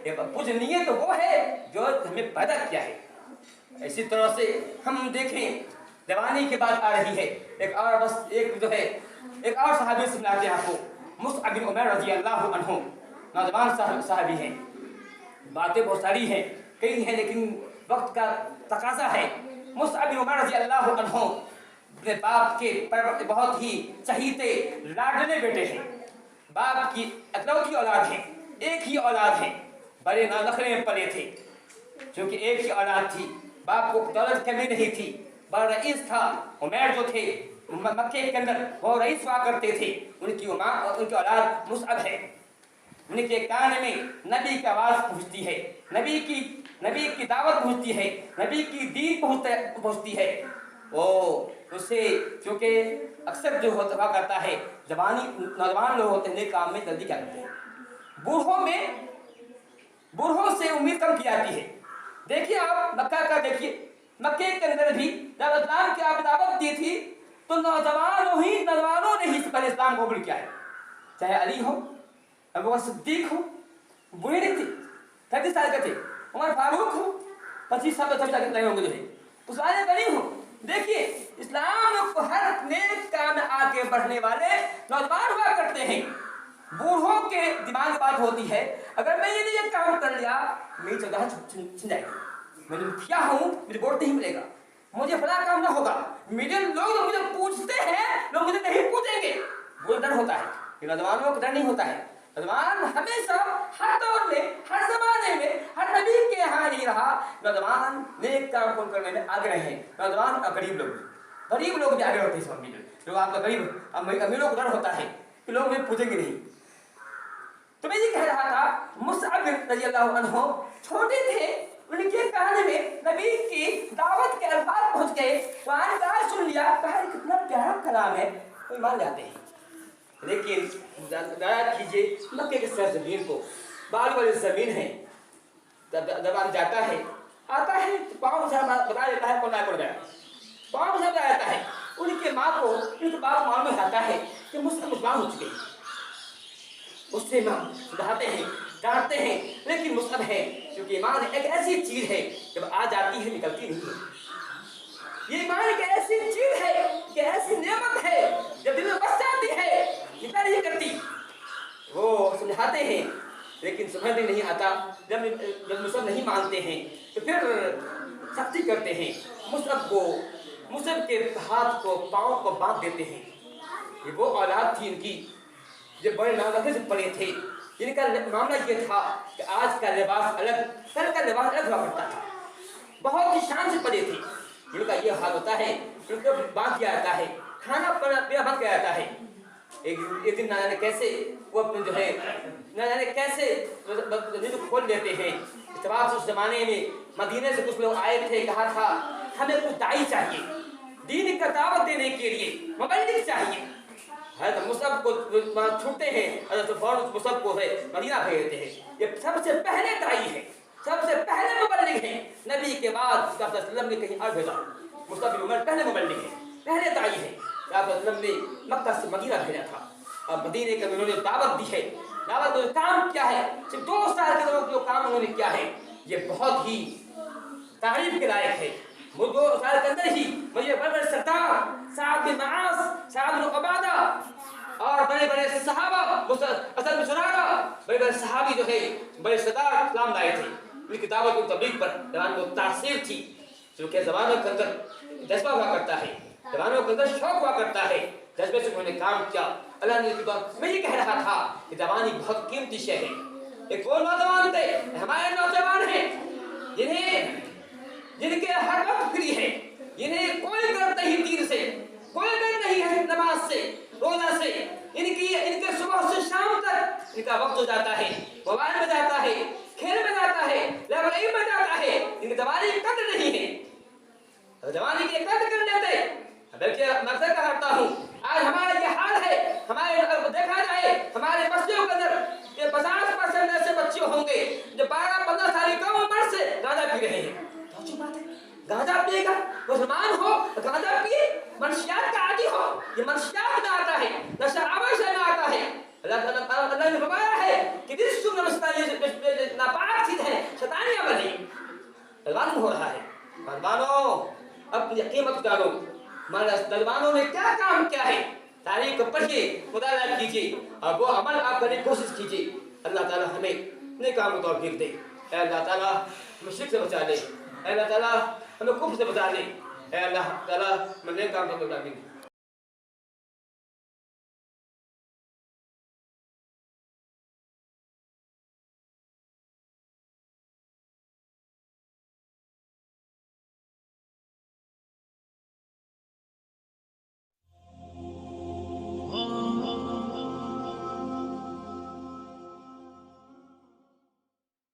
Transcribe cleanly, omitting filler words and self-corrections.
पूजनीय तो वो है जो हमें पैदा किया है। इसी तरह से हम देखें, जवानी की बात आ रही है, एक और सहाबी सुनाते हैं आपको, मुसअब बिन उमैर रजी अल्लाह अन्हु, नौजवान साहबी हैं। बातें बहुत सारी हैं, कई हैं, लेकिन वक्त का तकाजा है। मुसअब बिन उमैर रजी अल्लाह अन्हु अपने बाप के बहुत ही चहीते लाडले बेटे हैं। बाप की इकलौती औलाद है, एक ही औलाद है, बड़े नखरे में पले थे, क्योंकि एक ही औलाद थी, बाप को दौलत कमी नहीं थी, बड़ा रईस था। उमैर जो थे मक्के के अंदर वो रईस हुआ करते थे। उनकी औलाद मुसअब है। उनके कान में नबी की आवाज़ पहुँचती है, नबी की दावत पहुँचती है, नबी की दीन पहुँचती है। वो उससे, क्योंकि अक्सर जो हुआ करता है, नौजवान लोग होते हैं काम में जल्दी क्या करते हैं, बूढ़ों से उम्मीद कम की जाती है। देखिए आप मक्का का देखिए, मक्के के अंदर भी जब इस्लाम की आप दावत दी थी तो नौजवानों ने ही पहले इस्लाम को कबूल किया है। चाहे अली हो, अबू बकर सिद्दीक हो, बूढ़े नहीं थे, 35 साल के थे, उमर फारूक हो, 25 साल के होंगे जो है, उस वाले का नहीं हो। देखिए इस्लाम को हर नेक काम में आगे बढ़ने वाले नौजवान हुआ करते हैं। बूढ़ों के दिमाग में बात होती है, अगर मैं ये काम कर लिया मेरी जगह छिन जाएगी, मैं मुखिया हूँ, मुझे वोट नहीं मिलेगा, मुझे फला काम ना होगा, मेरे लोग मुझे पूछते हैं, लोग मुझे नहीं पूछेंगे, वो डर होता है। नौजवानों को डर नहीं होता है। नौजवान हमेशा हर दौर में, हर जमाने में, हर नबी के यहाँ नहीं रहा, नौजवान नेक काम करने में आगे रहे। नौजवान और गरीब लोग भी आगे होते हैं। लोग आपका गरीब अमीरों को डर होता है कि लोग मुझे पूछेंगे नहीं। तो मैं ये कह रहा था, मुसअब रज़ी अल्लाह अन्हु छोटे थे, उनके कान में नबी की दावत के अल्फाज पहुंच गए, कुरान का सुन लिया, कहा कितना प्यारा कलाम है, कोई मान जाते हैं। लेकिन दया कीजिए, मक्के के सरजमीन को, बालू वाली जमीन है, जब जाता है आता है तो पाँव से बता देता है कौन पड़ गया, पाँव से बता देता है। उनके माँ को, उनके बाप मालूम में आता है कि मुसलमान हो चुके, उससे ईमान सुधारते हैं, डांटते हैं, लेकिन मुसअब है, क्योंकि ईमान एक ऐसी चीज है जब आ जाती है निकलती नहीं है। ये ईमान एक ऐसी चीज है कि ऐसी नेमत है जब दिल में बस जाती है निकल नहीं करती। वो समझाते हैं लेकिन समझ में नहीं आता। जब मुसअब नहीं मानते हैं तो फिर सख्ती करते हैं, मुसअब के हाथ को, पाँव को बांध देते हैं। ये वो औलाद थी इनकी जो बड़े नाज़ुक से पड़े थे। इनका मामला ये था कि आज का लिबास अलग, कल का लिबास अलग हुआ करता था, बहुत ही शान से पड़े थे। इनका ये हाल होता है, इनको बांध किया जाता है, खाना पीना बंद किया जाता है। एक दिन ना जाने कैसे वो अपने जो है, ना जाने कैसे खोल देते हैं। उस जमाने में मदीने से कुछ लोग आए थे, कहा था हमें कुछ दाई चाहिए, दीन का दावत देने के लिए मुबल्लिग चाहिए। तो मुसअब को छूटते हैं, मुसअब को मदीना भेज देते हैं। ये सबसे पहले दाई है, सबसे पहले मुबल्लिग है। नबी के बाद ने कहीं और भेजा, मुसअब बिन उमैर पहले मुबल्लिग है, पहले दाई है। ने मक्का से मदीना भेजा था और मदीने के उन्होंने दावत दी है। दावत का काम क्या है, सिर्फ 2 साल के लोग जो काम उन्होंने किया है ये बहुत ही तारीफ के लायक है। वो 2 साल के अंदर ही मुझे बड़े सरदार साद बिन मुआज़, साद बिन उबादा और बड़े सहाबा, असद बिन सुराका, बड़े सहाबी जो है, बड़े सरदार इस्लाम लाए थे। उनकी दावत और तबलीग पर जवान को तासीर थी, क्योंकि जवानों के अंदर जज्बा हुआ करता है, जवानों के अंदर शौक हुआ करता है, जज्बे से उन्होंने काम किया। अल्लाह ने मैं ये कह रहा था कि जवानी बहुत कीमती शय है। एक वो नौजवान थे, हमारे नौजवान हैं जिनके हर वक्त फ्री है, जिन्हें कोई डर नहीं दीन से, कोई डर नहीं है नमाज से, रोजा से। इनके सुबह से शाम तक इनका वक्त हो जाता है, मोबाइल में जाता है, खेल में जाता है, लाइब्रेरी में जाता है। इनकी जवानी की कदर नहीं है, जवानी की कदर कर लेते। बल्कि मैं कहता हूँ आज हमारा ये हाल है। हमारे अगर देखा जाए हमारे बच्चों के अंदर 50% ऐसे बच्चे होंगे जो 12-15 साल की उम्र से गांजा पी रहे हैं। गांजा पिएगा मुसलमान हो, गांजा पिए, मनशियात का आदि हो, ये मनशियात में आता है, नशा आवाज़ में आता है। अल्लाह ने फरमाया है कि जिस नापाक مسلمانوں اپنی قیمت جانو، مسلمانوں نے کیا کام کیا ہے، تاریخ کو پڑھیے، مطالعہ کیجیے اور وہ عمل آپ کرنے کی کوشش کیجیے. اللہ تعالیٰ ہمیں نیک کام کو توفیق دے. اے اللہ تعالیٰ ہمیں شرک سے بچا لے. اے اللہ تعالیٰ ہمیں کفر سے بچا لے. اے اللہ تعالیٰ ہمیں نیک کام کو توفیق دے.